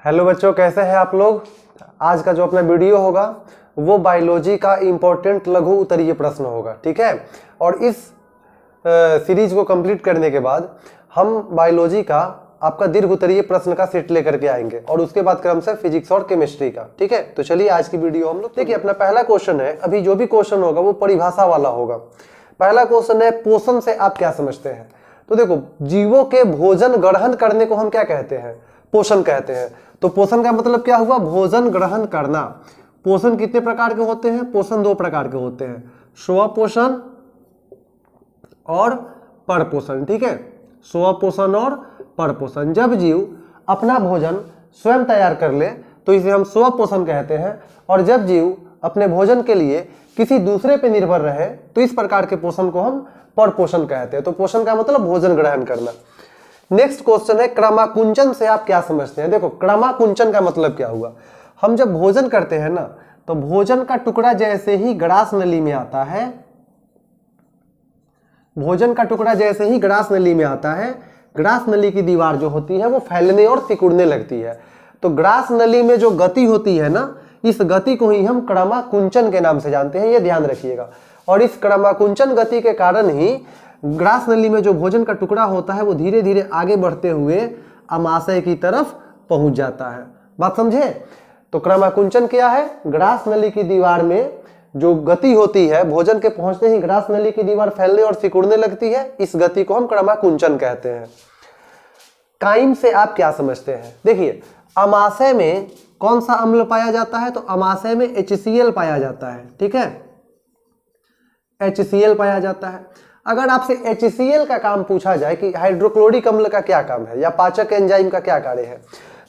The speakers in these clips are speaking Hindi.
हेलो बच्चों, कैसे हैं आप लोग। आज का जो अपना वीडियो होगा वो बायोलॉजी का इम्पोर्टेंट लघु उत्तरीय प्रश्न होगा, ठीक है। और इस सीरीज को कंप्लीट करने के बाद हम बायोलॉजी का आपका दीर्घ उत्तरीय प्रश्न का सेट लेकर के आएंगे और उसके बाद क्रम से फिजिक्स और केमिस्ट्री का, ठीक है। तो चलिए आज की वीडियो हम लोग देखिए। अपना पहला क्वेश्चन है, अभी जो भी क्वेश्चन होगा वो परिभाषा वाला होगा। पहला क्वेश्चन है, पोषण से आप क्या समझते हैं। तो देखो, जीवों के भोजन ग्रहण करने को हम क्या कहते हैं, पोषण कहते हैं। तो पोषण का मतलब क्या हुआ, भोजन ग्रहण करना। पोषण कितने प्रकार के होते हैं, पोषण दो प्रकार के होते हैं, स्वपोषण और परपोषण, ठीक है। स्वपोषण और परपोषण। जब जीव अपना भोजन स्वयं तैयार कर ले तो इसे हम स्वपोषण कहते हैं, और जब जीव अपने भोजन के लिए किसी दूसरे पे निर्भर रहे तो इस प्रकार के पोषण को हम परपोषण कहते हैं। तो पोषण का मतलब भोजन ग्रहण करना। नेक्स्ट क्वेश्चन है, क्रमाकुंचन से आप क्या समझते हैं। देखो, क्रमाकुंचन का मतलब क्या हुआ, हम जब भोजन करते हैं ना तो भोजन का टुकड़ा जैसे ही ग्रास नली में आता है, भोजन का टुकड़ा जैसे ही ग्रास नली में आता है, ग्रास नली की दीवार जो होती है वो फैलने और सिकुड़ने लगती है। तो ग्रास नली में जो गति होती है ना, इस गति को ही हम क्रमाकुंचन के नाम से जानते हैं, ये ध्यान रखिएगा। और इस क्रमाकुंचन गति के कारण ही ग्रास नली में जो भोजन का टुकड़ा होता है वो धीरे धीरे आगे बढ़ते हुए अमाशय की तरफ पहुंच जाता है। बात समझे। तो क्रमाकुंचन क्या है, ग्रास नली की दीवार में जो गति होती है, भोजन के पहुंचते ही ग्रास नली की दीवार फैलने और सिकुड़ने लगती है, इस गति को हम क्रमाकुंचन कहते हैं। काइम से आप क्या समझते हैं। देखिए, अमाशय में कौन सा अम्ल पाया जाता है, तो अमाशय में HCl पाया जाता है, ठीक है। HCl पाया जाता है। अगर आपसे HCl का काम पूछा जाए कि हाइड्रोक्लोरिक अम्ल का क्या काम है या पाचक एंजाइम का क्या कार्य है,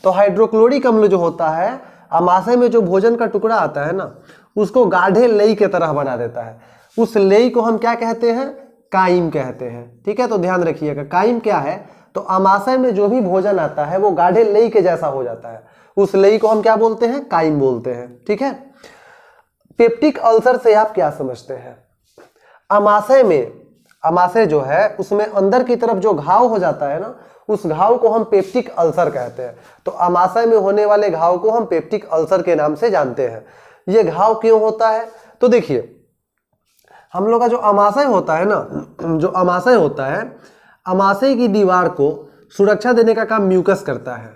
तो हाइड्रोक्लोरिक अम्ल जो होता है अमाशय में जो भोजन का टुकड़ा आता है ना, उसको गाढ़े लई के तरह बना देता है। उस लई को हम क्या कहते हैं, काइम कहते हैं, ठीक है। तो ध्यान रखिएगा, काइम क्या है, तो अमाशय में जो भी भोजन आता है वो गाढ़े लई के जैसा हो जाता है, उस लई को हम क्या बोलते हैं, काइम बोलते हैं, ठीक है। पेप्टिक अल्सर से आप क्या समझते हैं। अमाशय में, अमाशय जो है उसमें अंदर की तरफ जो घाव हो जाता है ना, उस घाव को हम पेप्टिक अल्सर कहते हैं। तो अमाशय में होने वाले घाव को हम पेप्टिक अल्सर के नाम से जानते हैं। ये घाव क्यों होता है, तो देखिए, हम लोग का जो अमाशय होता है ना, जो अमाशय होता है, अमाशय की दीवार को सुरक्षा देने का काम म्यूकस करता है,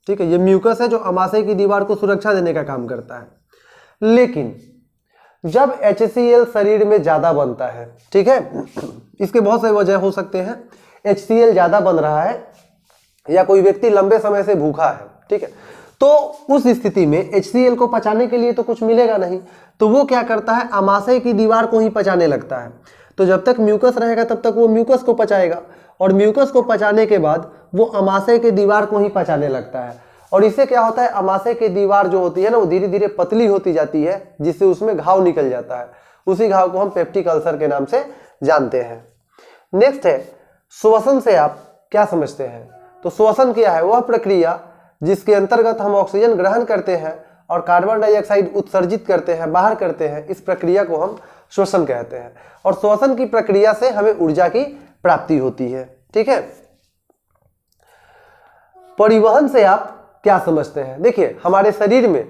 ठीक है। ये म्यूकस है जो अमाशय की दीवार को सुरक्षा देने का काम करता है। लेकिन जब HCl शरीर में ज्यादा बनता है, ठीक है, इसके बहुत से वजह हो सकते हैं। HCl ज्यादा बन रहा है या कोई व्यक्ति लंबे समय से भूखा है, ठीक है, तो उस स्थिति में HCl को पचाने के लिए तो कुछ मिलेगा नहीं, तो वो क्या करता है, अमाशय की दीवार को ही पचाने लगता है। तो जब तक म्यूकस रहेगा तब तक वो म्यूकस को पचाएगा, और म्यूकस को पचाने के बाद वो अमाशय की दीवार को ही पचाने लगता है। और इससे क्या होता है, अमाशय की दीवार जो होती है ना वो धीरे धीरे पतली होती जाती है, जिससे उसमें घाव निकल जाता है। उसी घाव को हम पेप्टिक अल्सर के नाम से जानते हैं। नेक्स्ट है, श्वसन से आप क्या समझते हैं। तो श्वसन क्या है, वह प्रक्रिया जिसके अंतर्गत हम ऑक्सीजन ग्रहण करते हैं और कार्बन डाइऑक्साइड उत्सर्जित करते हैं, बाहर करते हैं, इस प्रक्रिया को हम श्वसन कहते हैं। और श्वसन की प्रक्रिया से हमें ऊर्जा की प्राप्ति होती है, ठीक है। परिवहन से आप क्या समझते हैं। देखिए, हमारे शरीर में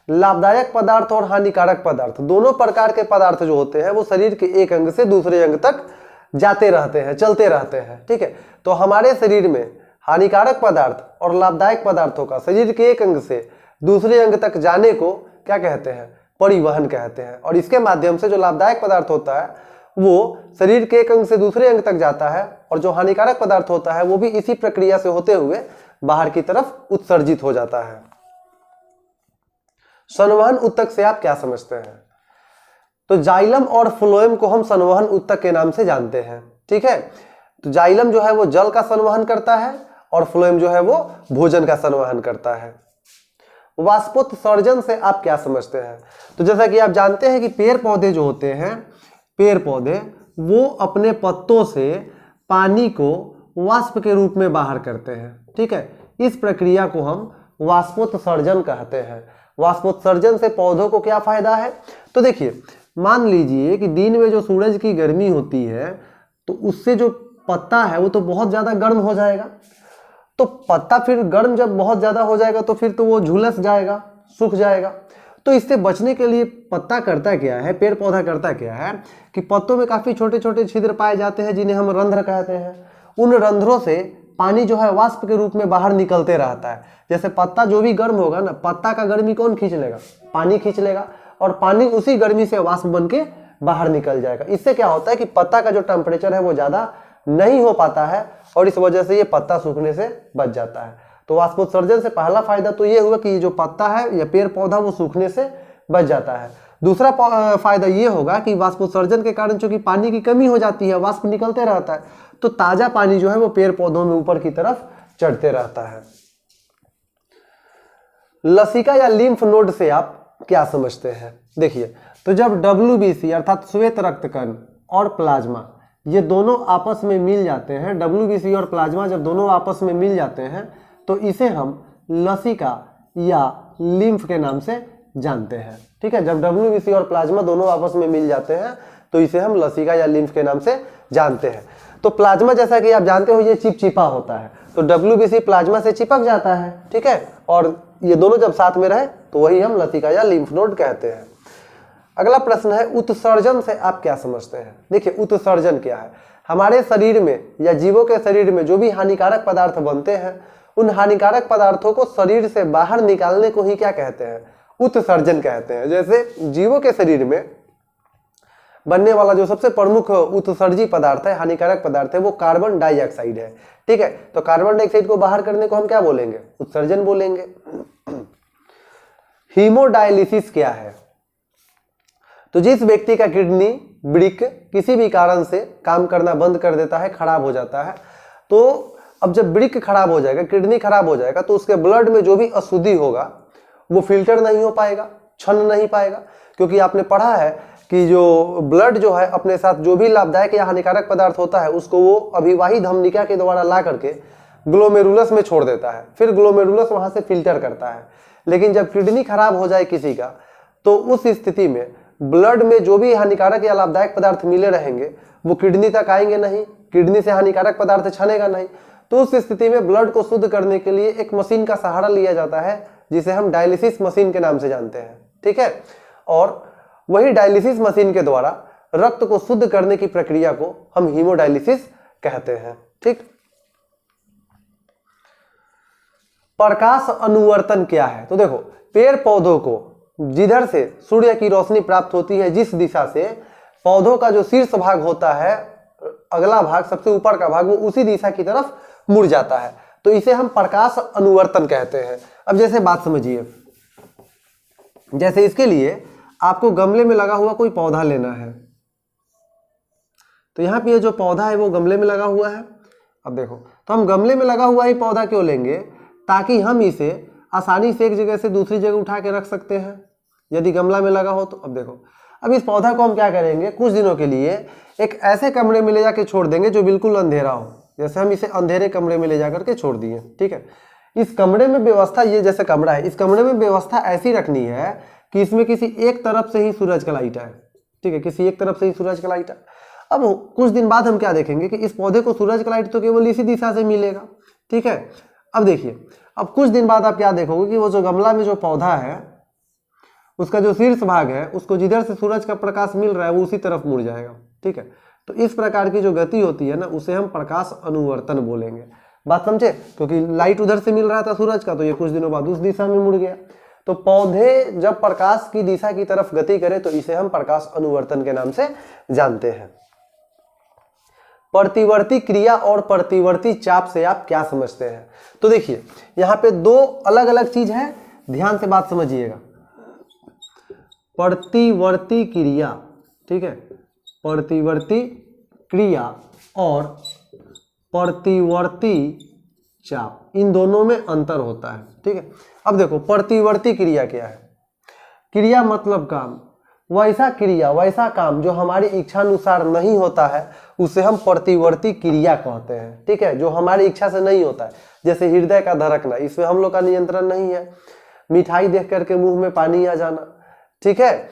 लाभदायक पदार्थ और हानिकारक पदार्थ, दोनों प्रकार के पदार्थ जो होते हैं वो शरीर के एक अंग से दूसरे अंग तक जाते रहते हैं, चलते रहते हैं, ठीक है। तो हमारे शरीर में हानिकारक पदार्थ और लाभदायक पदार्थों का शरीर के एक अंग से दूसरे अंग तक जाने को क्या कहते हैं, परिवहन कहते हैं। और इसके माध्यम से जो लाभदायक पदार्थ होता है वो शरीर के एक अंग से दूसरे अंग तक जाता है, और जो हानिकारक पदार्थ होता है वो भी इसी प्रक्रिया से होते हुए बाहर की तरफ उत्सर्जित हो जाता है। संवहन ऊतक से आप क्या समझते हैं। तो जाइलम और फ्लोएम को हम संवहन ऊतक के नाम से जानते हैं, ठीक है। तो जाइलम जो है वो जल का संवहन करता है और फ्लोएम जो है वो भोजन का संवहन करता है। वाष्पोत्सर्जन से आप क्या समझते हैं। तो जैसा कि आप जानते हैं कि पेड़ पौधे जो होते हैं, पेड़ पौधे वो अपने पत्तों से पानी को वाष्प के रूप में बाहर करते हैं, ठीक है। इस प्रक्रिया को हम वाष्पोत्सर्जन कहते हैं। वाष्पोत्सर्जन से पौधों को क्या फायदा है। तो देखिए, मान लीजिए कि दिन में जो सूरज की गर्मी होती है तो उससे जो पत्ता है वो तो बहुत ज़्यादा गर्म हो जाएगा। तो पत्ता फिर गर्म जब बहुत ज़्यादा हो जाएगा तो फिर तो वो झुलस जाएगा, सूख जाएगा। तो इससे बचने के लिए पत्ता करता क्या है, पेड़ पौधा करता क्या है कि पत्तों में काफ़ी छोटे छोटे छिद्र पाए जाते हैं जिन्हें हम रंध्र कहते हैं। उन रंध्रों से पानी जो है वाष्प के रूप में बाहर निकलते रहता है। जैसे पत्ता जो भी गर्म होगा ना, पत्ता का गर्मी कौन खींच लेगा, पानी खींच लेगा, और पानी उसी गर्मी से वाष्प बन के बाहर निकल जाएगा। इससे क्या होता है कि पत्ता का जो टेम्परेचर है वो ज़्यादा नहीं हो पाता है और इस वजह से ये पत्ता सूखने से बच जाता है। तो वाष्पोत्सर्जन से पहला फायदा तो ये हुआ कि ये जो पत्ता है या पेड़ पौधा वो सूखने से बच जाता है। दूसरा फायदा ये होगा कि वाष्पोत्सर्जन के कारण चूंकि पानी की कमी हो जाती है, वाष्प निकलते रहता है, तो ताजा पानी जो है वो पेड़ पौधों में ऊपर की तरफ चढ़ते रहता है। लसिका या लिम्फ नोड से आप क्या समझते हैं? देखिए, तो जब WBC अर्थात श्वेत रक्त कण और प्लाज्मा ये दोनों आपस में मिल जाते हैं, WBC और प्लाज्मा जब दोनों आपस में मिल जाते हैं तो इसे हम लसिका या लिम्फ के नाम से जानते हैं। ठीक है, जब WBC और प्लाज्मा दोनों आपस में मिल जाते हैं तो इसे हम लसिका या लिम्फ के नाम से जानते हैं। तो प्लाज्मा जैसा कि आप जानते हो ये चिपचिपा होता है, तो WBC प्लाज्मा से चिपक जाता है। ठीक है, और ये दोनों जब साथ में रहे तो वही हम लसिका या लिम्फ नोड कहते हैं। अगला प्रश्न है, उत्सर्जन से आप क्या समझते हैं? देखिए, उत्सर्जन क्या है? हमारे शरीर में या जीवों के शरीर में जो भी हानिकारक पदार्थ बनते हैं उन हानिकारक पदार्थों को शरीर से बाहर निकालने को ही क्या कहते हैं? उत्सर्जन कहते हैं। जैसे जीवों के शरीर में बनने वाला जो सबसे प्रमुख उत्सर्जी पदार्थ है, हानिकारक पदार्थ है, वो कार्बन डाइऑक्साइड है। ठीक है, तो कार्बन डाइऑक्साइड को बाहर करने को हम क्या बोलेंगे? उत्सर्जन बोलेंगे। हीमोडायलिसिस क्या है? तो जिस व्यक्ति का किडनी वृक्क किसी भी कारण से काम करना बंद कर देता है, खराब हो जाता है, तो अब जब वृक्क खराब हो जाएगा, किडनी खराब हो जाएगा, तो उसके ब्लड में जो भी अशुद्धि होगा वो फिल्टर नहीं हो पाएगा, छन नहीं पाएगा। क्योंकि आपने पढ़ा है कि जो ब्लड जो है अपने साथ जो भी लाभदायक या हानिकारक पदार्थ होता है उसको वो अभिवाही धमनिका के द्वारा ला करके ग्लोमेरुलस में छोड़ देता है, फिर ग्लोमेरुलस वहां से फिल्टर करता है। लेकिन जब किडनी खराब हो जाए किसी का, तो उस स्थिति में ब्लड में जो भी हानिकारक या लाभदायक पदार्थ मिले रहेंगे वो किडनी तक आएंगे नहीं, किडनी से हानिकारक पदार्थ छनेगा नहीं। तो उस स्थिति में ब्लड को शुद्ध करने के लिए एक मशीन का सहारा लिया जाता है जिसे हम डायलिसिस मशीन के नाम से जानते हैं। ठीक है, और वही डायलिसिस मशीन के द्वारा रक्त को शुद्ध करने की प्रक्रिया को हम हीमोडायलिसिस कहते हैं। ठीक, प्रकाश अनुवर्तन क्या है? तो देखो, पेड़ पौधों को जिधर से सूर्य की रोशनी प्राप्त होती है, जिस दिशा से, पौधों का जो शीर्ष भाग होता है, अगला भाग, सबसे ऊपर का भाग, वो उसी दिशा की तरफ मुड़ जाता है, तो इसे हम प्रकाश अनुवर्तन कहते हैं। अब जैसे बात समझिए, जैसे इसके लिए आपको गमले में लगा हुआ कोई पौधा लेना है, तो यहाँ पे ये जो पौधा है वो गमले में लगा हुआ है। अब देखो, तो हम गमले में लगा हुआ ही पौधा क्यों लेंगे? ताकि हम इसे आसानी से एक जगह से दूसरी जगह उठा के रख सकते हैं यदि गमला में लगा हो तो। अब देखो, अब इस पौधा को हम क्या करेंगे, कुछ दिनों के लिए एक ऐसे कमरे में ले जाके छोड़ देंगे जो बिल्कुल अंधेरा हो। जैसे हम इसे अंधेरे कमरे में ले जाकर के छोड़ दिए। ठीक है, इस कमरे में व्यवस्था, ये जैसे कमरा है, इस कमरे में व्यवस्था ऐसी रखनी है कि इसमें किसी एक तरफ से ही सूरज का लाइट आए। ठीक है, किसी एक तरफ से ही सूरज का लाइट आए। अब कुछ दिन बाद हम क्या देखेंगे कि इस पौधे को सूरज का लाइट तो केवल इसी दिशा से मिलेगा। ठीक है, अब देखिए, अब कुछ दिन बाद आप क्या देखोगे कि वो जो गमला में जो पौधा है उसका जो शीर्ष भाग है उसको जिधर से सूरज का प्रकाश मिल रहा है वो उसी तरफ मुड़ जाएगा। ठीक है, तो इस प्रकार की जो गति होती है ना, उसे हम प्रकाश अनुवर्तन बोलेंगे। बात समझे? क्योंकि लाइट उधर से मिल रहा था सूरज का, तो ये कुछ दिनों बाद उस दिशा में मुड़ गया। तो पौधे जब प्रकाश की दिशा की तरफ गति करे तो इसे हम प्रकाश अनुवर्तन के नाम से जानते हैं। प्रतिवर्ती क्रिया और प्रतिवर्ती चाप से आप क्या समझते हैं? तो देखिए, यहाँ पे दो अलग अलग चीज है, ध्यान से बात समझिएगा। प्रतिवर्ती क्रिया, ठीक है, प्रतिवर्ती क्रिया और प्रतिवर्ती चाप, इन दोनों में अंतर होता है। ठीक है, अब देखो, प्रतिवर्ती क्रिया क्या है? क्रिया मतलब काम, वैसा क्रिया, वैसा काम जो हमारी इच्छानुसार नहीं होता है उसे हम प्रतिवर्ती क्रिया कहते हैं। ठीक है, जो हमारी इच्छा से नहीं होता है, जैसे हृदय का धड़कना, इसमें हम लोग का नियंत्रण नहीं है। मिठाई देख करके मुंह में पानी आ जाना, ठीक है,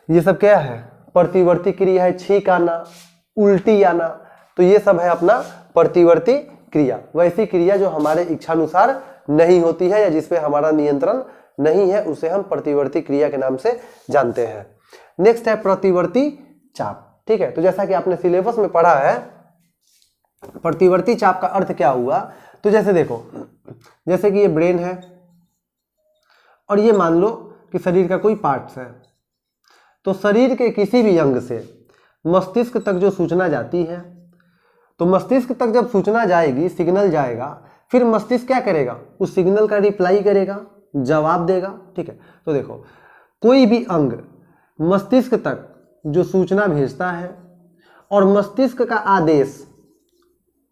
ये सब क्या है? प्रतिवर्ती क्रिया है। छींक आना, उल्टी आना, तो ये सब है अपना प्रतिवर्ती क्रिया। वैसी क्रिया जो हमारे इच्छानुसार नहीं होती है या जिसपे हमारा नियंत्रण नहीं है, उसे हम प्रतिवर्ती क्रिया के नाम से जानते हैं। नेक्स्ट है प्रतिवर्ती चाप। ठीक है, तो जैसा कि आपने सिलेबस में पढ़ा है, प्रतिवर्ती चाप का अर्थ क्या हुआ, तो जैसे देखो, जैसे कि ये ब्रेन है और ये मान लो कि शरीर का कोई पार्ट्स है, तो शरीर के किसी भी अंग से मस्तिष्क तक जो सूचना जाती है, तो मस्तिष्क तक जब सूचना जाएगी, सिग्नल जाएगा, फिर मस्तिष्क क्या करेगा, उस सिग्नल का रिप्लाई करेगा, जवाब देगा। ठीक है, तो देखो कोई भी अंग मस्तिष्क तक जो सूचना भेजता है और मस्तिष्क का आदेश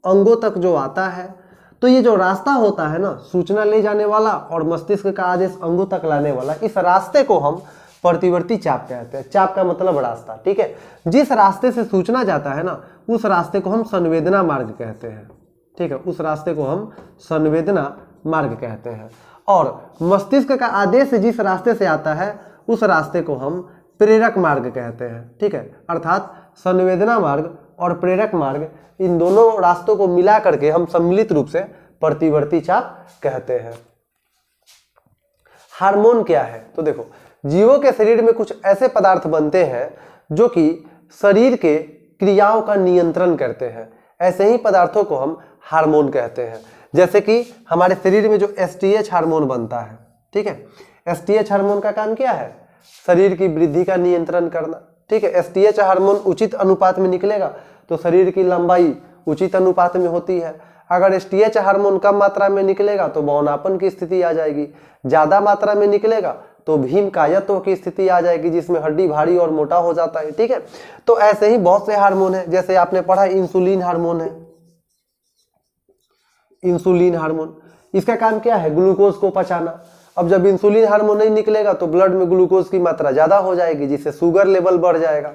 अंगों तक जो आता है, तो ये जो रास्ता होता है ना, सूचना ले जाने वाला और मस्तिष्क का आदेश अंगों तक लाने वाला, इस रास्ते को हम प्रतिवर्ती चाप कहते हैं। चाप का मतलब रास्ता। ठीक है, जिस रास्ते से सूचना जाता है ना, उस रास्ते को हम संवेदना मार्ग कहते हैं। ठीक है, उस रास्ते को हम संवेदना मार्ग कहते हैं। और मस्तिष्क का आदेश जिस रास्ते से आता है, उस रास्ते को हम प्रेरक मार्ग कहते हैं। ठीक है, अर्थात संवेदना मार्ग और प्रेरक मार्ग, इन दोनों रास्तों को मिला करके हम सम्मिलित रूप से प्रतिवर्ती चाप कहते हैं। हार्मोन क्या है, तो देखो, जीवों के शरीर में कुछ ऐसे पदार्थ बनते हैं जो कि शरीर के क्रियाओं का नियंत्रण करते हैं। ऐसे ही पदार्थों को हम हार्मोन कहते हैं। जैसे कि हमारे शरीर में जो एसटीएच हार्मोन बनता है, ठीक है, एसटीएच हार्मोन का काम क्या है, शरीर की वृद्धि का नियंत्रण करना। ठीक है, एसटीएच हार्मोन उचित अनुपात में निकलेगा तो शरीर की लंबाई उचित अनुपात में होती है। अगर एसटीएच हार्मोन कम मात्रा में निकलेगा तो बौनापन की स्थिति आ जाएगी, ज्यादा मात्रा में निकलेगा तो भीमकायत्व की स्थिति आ जाएगी, जिसमें हड्डी भारी और मोटा हो जाता है। ठीक है, तो ऐसे ही बहुत से हार्मोन है, जैसे आपने पढ़ा इंसुलिन हार्मोन है। इंसुलिन हार्मोन, इसका काम क्या है, ग्लूकोज को पचाना। अब जब इंसुलिन हार्मोन नहीं निकलेगा तो ब्लड में ग्लूकोज की मात्रा ज्यादा हो जाएगी, जिससे शुगर लेवल बढ़ जाएगा।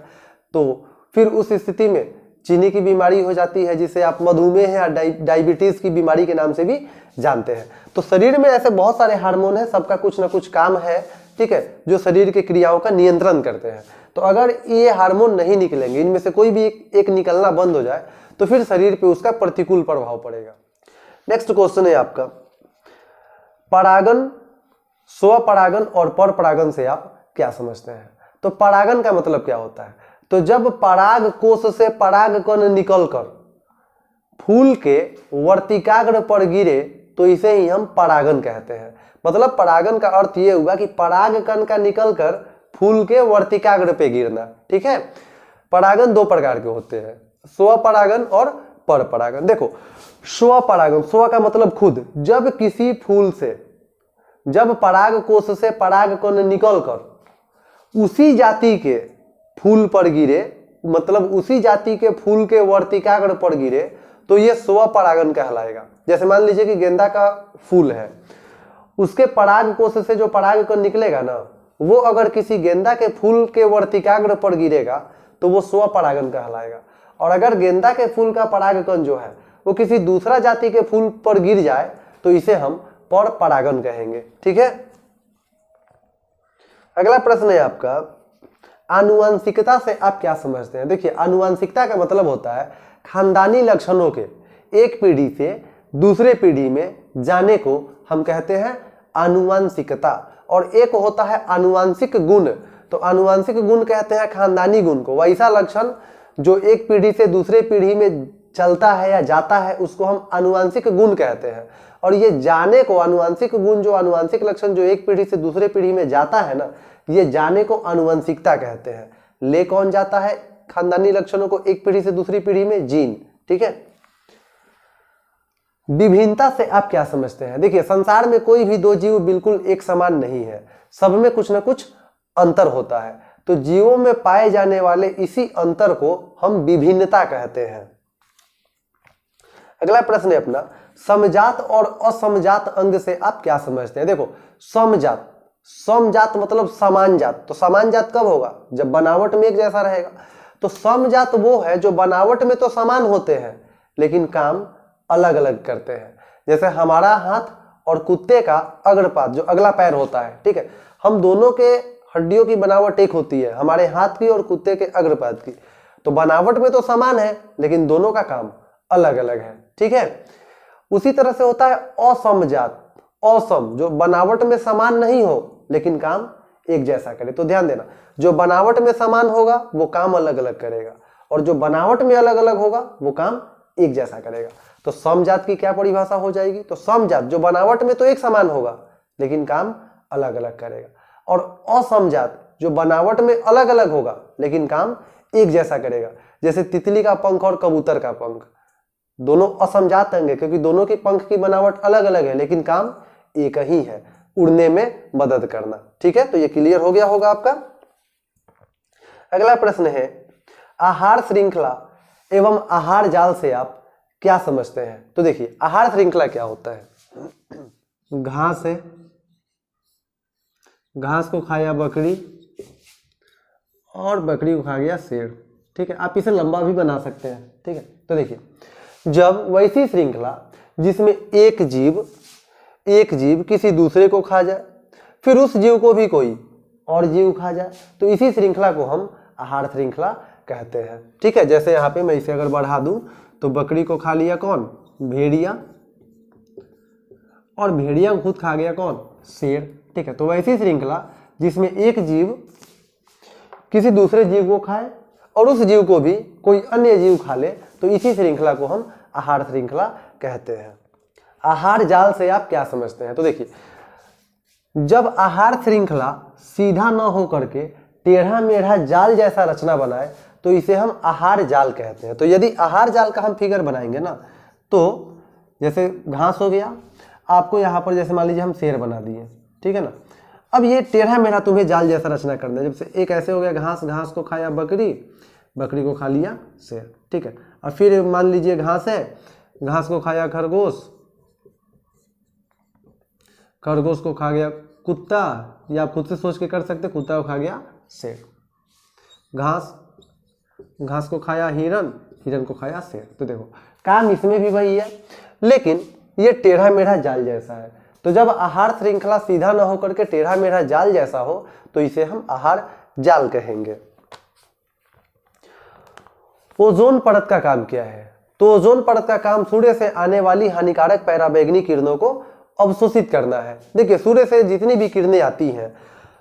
तो फिर उस स्थिति में चीनी की बीमारी हो जाती है, जिसे आप मधुमेह या डायबिटीज की बीमारी के नाम से भी जानते हैं। तो शरीर में ऐसे बहुत सारे हार्मोन है, सबका कुछ ना कुछ काम है। ठीक है, जो शरीर के क्रियाओं का नियंत्रण करते हैं। तो अगर ये हार्मोन नहीं निकलेंगे, इनमें से कोई भी एक निकलना बंद हो जाए, तो फिर शरीर पे उसका प्रतिकूल प्रभाव पड़ेगा। नेक्स्ट क्वेश्चन है आपका, परागन, स्वपरागन और परपरागन से आप क्या समझते हैं। तो परागन का मतलब क्या होता है, तो जब पराग कोश से पराग कण निकलकर फूल के वर्तिकाग्र पर गिरे तो इसे ही हम परागन कहते हैं। मतलब परागन का अर्थ ये हुआ कि पराग कण का निकलकर फूल के वर्तिकाग्र पे गिरना। ठीक है, परागन दो प्रकार के होते हैं, स्वपरागन और परपरागन। देखो, स्वपरागन, स्व का मतलब खुद, जब किसी फूल से, जब पराग कोश से पराग कण निकलकर उसी जाति के फूल पर गिरे, मतलब उसी जाति के फूल के वर्तिकाग्र पर गिरे, तो ये स्वपरागन कहलाएगा। जैसे मान लीजिए कि गेंदा का फूल है, उसके पराग कोश से जो पराग कण निकलेगा ना, वो अगर किसी गेंदा के फूल के वर्तिकाग्र पर गिरेगा तो वो स्वपरागन कहलाएगा। और अगर गेंदा के फूल का पराग कण जो है वो किसी दूसरा जाति के फूल पर गिर जाए तो इसे हम परपरागन कहेंगे। ठीक है, अगला प्रश्न है आपका, आनुवंशिकता से आप क्या समझते हैं। देखिए, आनुवंशिकता का मतलब होता है खानदानी लक्षणों के एक पीढ़ी से दूसरे पीढ़ी में जाने को हम कहते हैं आनुवंशिकता। और एक होता है आनुवंशिक गुण, तो आनुवंशिक गुण कहते हैं खानदानी गुण को, वैसा लक्षण जो एक पीढ़ी से दूसरे पीढ़ी में चलता है या जाता है, उसको हम आनुवंशिक गुण कहते हैं। और ये जाने को, आनुवंशिक गुण, जो आनुवंशिक लक्षण जो एक पीढ़ी से दूसरे पीढ़ी में जाता है ना, ये जाने को आनुवंशिकता कहते हैं। ले कौन जाता है खानदानी लक्षणों को एक पीढ़ी से दूसरी पीढ़ी में, जीन। ठीक है, विभिन्नता से आप क्या समझते हैं। देखिए, संसार में कोई भी दो जीव बिल्कुल एक समान नहीं है, सब में कुछ ना कुछ अंतर होता है। तो जीवों में पाए जाने वाले इसी अंतर को हम विभिन्नता कहते हैं। अगला प्रश्न है अपना, समजात और असमजात अंग से आप क्या समझते हैं। देखो, समजात, समजात मतलब समान जात। तो समान जात कब होगा, जब बनावट में एक जैसा रहेगा। तो समजात वो है जो बनावट में तो समान होते हैं लेकिन काम अलग अलग करते हैं। जैसे हमारा हाथ और कुत्ते का अग्रपाद, जो अगला पैर होता है, ठीक है, हम दोनों के हड्डियों की बनावट एक होती है, हमारे हाथ की और कुत्ते के अग्रपाद की। तो बनावट में तो समान है लेकिन दोनों का काम अलग अलग है, ठीक है। उसी तरह से होता है असम जात, असम जो बनावट में समान नहीं हो लेकिन काम एक जैसा करे। तो ध्यान देना, जो बनावट में समान होगा वो काम अलग अलग करेगा और जो बनावट में अलग अलग होगा वो काम एक जैसा करेगा। तो समजात की क्या परिभाषा हो जाएगी? तो समजात जो बनावट में तो एक समान होगा लेकिन काम अलग अलग करेगा, और असमजात जो बनावट में अलग अलग होगा लेकिन काम एक जैसा करेगा। जैसे तितली का पंख और कबूतर का पंख, दोनों असमजात होंगे क्योंकि दोनों के पंख की बनावट अलग अलग है लेकिन काम एक ही है, उड़ने में मदद करना, ठीक है। तो ये क्लियर हो गया होगा आपका। अगला प्रश्न है, आहार श्रृंखला एवं आहार जाल से आप क्या समझते हैं? तो देखिए, आहार श्रृंखला क्या होता है? घास है, घास को खाया बकरी और बकरी को खा गया शेर, ठीक है। आप इसे लंबा भी बना सकते हैं, ठीक है। तो देखिए, जब वैसी श्रृंखला जिसमें एक जीव किसी दूसरे को खा जाए, फिर उस जीव को भी कोई और जीव खा जाए, तो इसी श्रृंखला को हम आहार श्रृंखला कहते हैं, ठीक है। जैसे यहाँ पे मैं इसे अगर बढ़ा दूं तो बकरी को खा लिया कौन? भेड़िया, और भेड़िया को खुद खा गया कौन? शेर, ठीक है। तो वैसी श्रृंखला जिसमें एक जीव किसी दूसरे जीव को खाए और उस जीव को भी कोई अन्य जीव खा ले, तो इसी श्रृंखला को हम आहार श्रृंखला कहते हैं। आहार जाल से आप क्या समझते हैं? तो देखिए, जब आहार श्रृंखला सीधा न हो करके टेढ़ा मेढ़ा जाल जैसा रचना बनाए तो इसे हम आहार जाल कहते हैं। तो यदि आहार जाल का हम फिगर बनाएंगे ना, तो जैसे घास हो गया, आपको यहाँ पर जैसे मान लीजिए हम शेर बना दिए, ठीक है ना। अब ये टेढ़ा मेढ़ा तुम्हें जाल जैसा रचना करना है। जब से एक ऐसे हो गया घास, घास को खाया बकरी, बकरी को खा लिया शेर, ठीक है। और फिर मान लीजिए घास है, घास को खाया खरगोश, खरगोश को खा गया कुत्ता, या आप खुद से सोच के कर सकते, कुत्ता को खा गया शेर। घास, घास को खाया हिरन, हिरन को खाया शेर। तो देखो, काम इसमें भी वही है लेकिन ये टेढ़ा मेढ़ा जाल जैसा है। तो जब आहार श्रृंखला सीधा ना होकर के टेढ़ा मेढ़ा जाल जैसा हो तो इसे हम आहार जाल कहेंगे। ओजोन परत का काम क्या है? तो ओजोन परत का काम सूर्य से आने वाली हानिकारक पराबैंगनी किरणों को अवशोषित करना है। देखिए, सूर्य से जितनी भी किरणें आती हैं,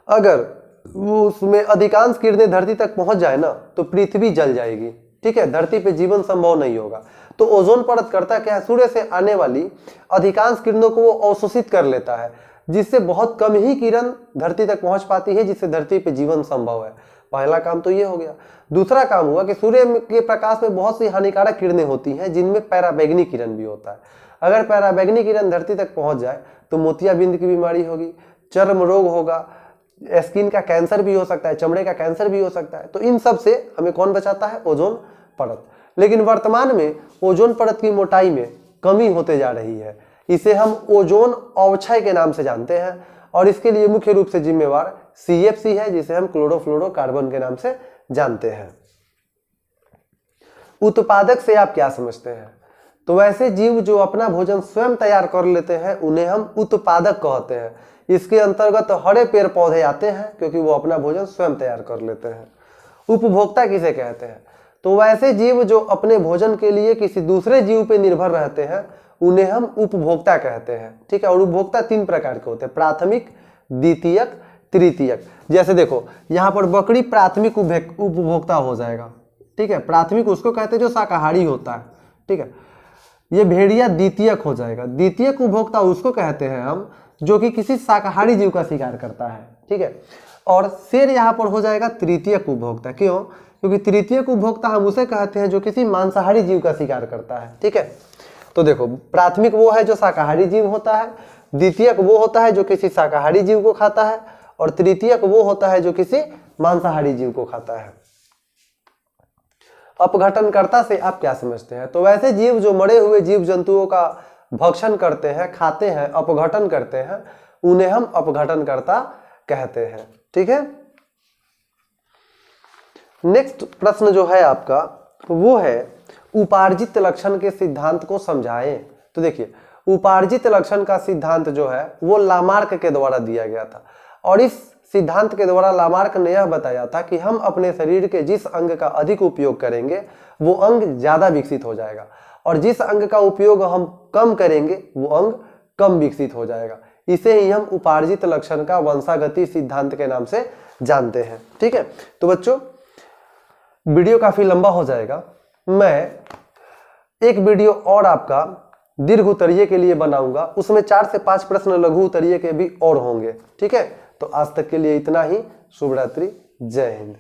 अगर वो उसमें अधिकांश किरणें धरती तक पहुंच जाए ना तो पृथ्वी जल जाएगी, ठीक है। धरती पे जीवन संभव नहीं होगा। तो ओजोन परत करता क्या है? सूर्य से आने वाली अधिकांश किरणों को वो अवशोषित कर लेता है, जिससे बहुत कम ही किरण धरती तक पहुंच पाती है, जिससे धरती पे जीवन संभव है। पहला काम तो ये हो गया। दूसरा काम हुआ कि सूर्य के प्रकाश में बहुत सी हानिकारक किरणें होती हैं जिनमें पराबैंगनी किरण भी होता है। अगर पराबैंगनी किरण धरती तक पहुंच जाए तो मोतियाबिंद की बीमारी होगी, चर्म रोग होगा, स्किन का कैंसर भी हो सकता है, चमड़े का कैंसर भी हो सकता है। तो इन सब से हमें कौन बचाता है? ओजोन परत। लेकिन वर्तमान में ओजोन परत की मोटाई में कमी होते जा रही है। इसे हम ओजोन अवक्षय के नाम से जानते हैं और इसके लिए मुख्य रूप से जिम्मेवार CFC है, जिसे हम क्लोरोफ्लोरोकार्बन के नाम से जानते हैं। उत्पादक से आप क्या समझते हैं? तो वैसे जीव जो अपना भोजन स्वयं तैयार कर लेते हैं उन्हें हम उत्पादक कहते हैं। इसके अंतर्गत हरे पेड़ पौधे आते हैं क्योंकि वो अपना भोजन स्वयं तैयार कर लेते हैं। उपभोक्ता किसे कहते हैं? तो वैसे जीव जो अपने भोजन के लिए किसी दूसरे जीव पे निर्भर रहते हैं उन्हें हम उपभोक्ता कहते हैं, ठीक है। और उपभोक्ता 3 प्रकार के होते हैं, प्राथमिक, द्वितीयक, तृतीयक। जैसे देखो, यहाँ पर बकरी प्राथमिक उपभोक्ता हो जाएगा, ठीक है। प्राथमिक उसको कहते हैं जो शाकाहारी होता है, ठीक है। ये भेड़िया द्वितीयक हो जाएगा। द्वितीयक उपभोक्ता उसको कहते हैं हम जो कि किसी शाकाहारी जीव का शिकार करता है, ठीक है। और शेर यहाँ पर हो जाएगा तृतीयक उपभोक्ता। क्यों? क्योंकि तृतीयक उपभोक्ता हम उसे कहते हैं जो किसी मांसाहारी जीव का शिकार करता है, ठीक है। तो देखो, प्राथमिक वो है जो शाकाहारी जीव होता है, द्वितीयक वो होता है जो किसी शाकाहारी जीव को खाता है, और तृतीयक वो होता है जो किसी मांसाहारी जीव को खाता है। अपघटनकर्ता से आप क्या समझते हैं? तो वैसे जीव जो मरे हुए जीव जंतुओं का भक्षण करते हैं, खाते हैं, अपघटन करते हैं, उन्हें हम अपघटनकर्ता कहते हैं, ठीक है। नेक्स्ट प्रश्न जो है आपका वो है उपार्जित लक्षण के सिद्धांत को समझाएं। तो देखिए, उपार्जित लक्षण का सिद्धांत जो है वो लामार्क के द्वारा दिया गया था और इस सिद्धांत के द्वारा लामार्क ने यह बताया था कि हम अपने शरीर के जिस अंग का अधिक उपयोग करेंगे वो अंग ज्यादा विकसित हो जाएगा, और जिस अंग का उपयोग हम कम करेंगे वो अंग कम विकसित हो जाएगा। इसे ही हम उपार्जित लक्षण का वंशागति सिद्धांत के नाम से जानते हैं। ठीक है, तो बच्चों वीडियो काफी लंबा हो जाएगा, मैं एक वीडियो और आपका दीर्घ उत्तरीय के लिए बनाऊंगा, उसमें 4 से 5 प्रश्न लघु उत्तरीय के भी और होंगे। ठीक है, तो आज तक के लिए इतना ही। शुभ रात्रि, जय हिंद।